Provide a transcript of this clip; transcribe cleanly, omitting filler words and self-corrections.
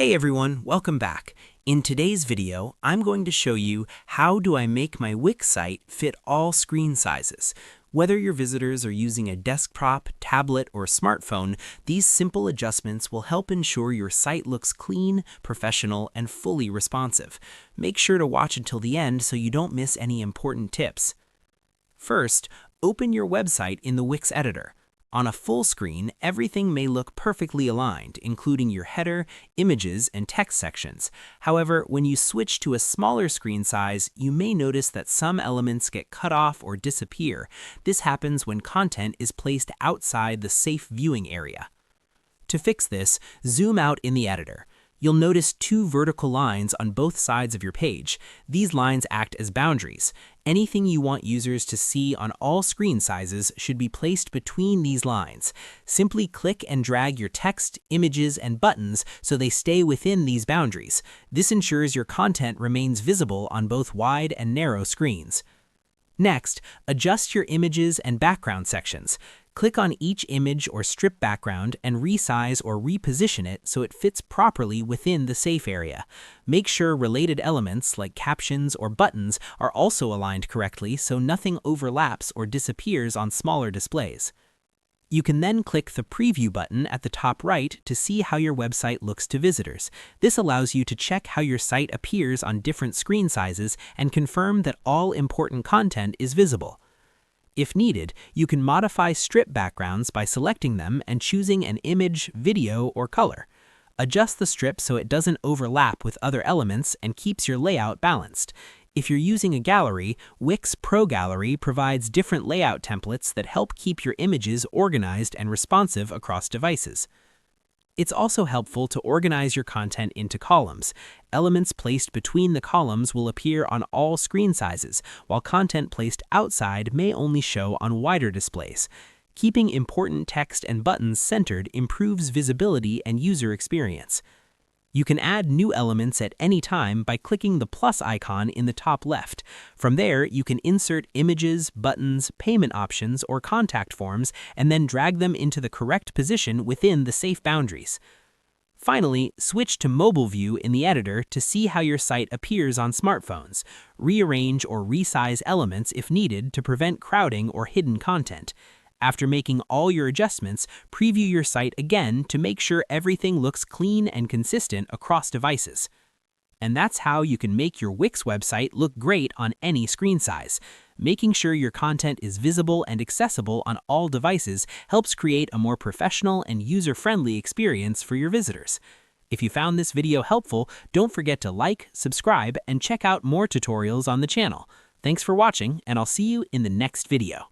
Hey everyone, welcome back. In today's video, I'm going to show you how do I make my Wix site fit all screen sizes. Whether your visitors are using a desktop, tablet, or smartphone, these simple adjustments will help ensure your site looks clean, professional, and fully responsive. Make sure to watch until the end so you don't miss any important tips. First, open your website in the Wix editor. On a full screen, everything may look perfectly aligned, including your header, images, and text sections. However, when you switch to a smaller screen size, you may notice that some elements get cut off or disappear. This happens when content is placed outside the safe viewing area. To fix this, zoom out in the editor. You'll notice two vertical lines on both sides of your page. These lines act as boundaries. Anything you want users to see on all screen sizes should be placed between these lines. Simply click and drag your text, images, and buttons so they stay within these boundaries. This ensures your content remains visible on both wide and narrow screens. Next, adjust your images and background sections. Click on each image or strip background and resize or reposition it so it fits properly within the safe area. Make sure related elements like captions or buttons are also aligned correctly so nothing overlaps or disappears on smaller displays. You can then click the Preview button at the top right to see how your website looks to visitors. This allows you to check how your site appears on different screen sizes and confirm that all important content is visible. If needed, you can modify strip backgrounds by selecting them and choosing an image, video, or color. Adjust the strip so it doesn't overlap with other elements and keeps your layout balanced. If you're using a gallery, Wix Pro Gallery provides different layout templates that help keep your images organized and responsive across devices. It's also helpful to organize your content into columns. Elements placed between the columns will appear on all screen sizes, while content placed outside may only show on wider displays. Keeping important text and buttons centered improves visibility and user experience. You can add new elements at any time by clicking the plus icon in the top left. From there, you can insert images, buttons, payment options, or contact forms, and then drag them into the correct position within the safe boundaries. Finally, switch to Mobile View in the editor to see how your site appears on smartphones. Rearrange or resize elements if needed to prevent crowding or hidden content. After making all your adjustments, preview your site again to make sure everything looks clean and consistent across devices. And that's how you can make your Wix website look great on any screen size. Making sure your content is visible and accessible on all devices helps create a more professional and user-friendly experience for your visitors. If you found this video helpful, don't forget to like, subscribe, and check out more tutorials on the channel. Thanks for watching, and I'll see you in the next video.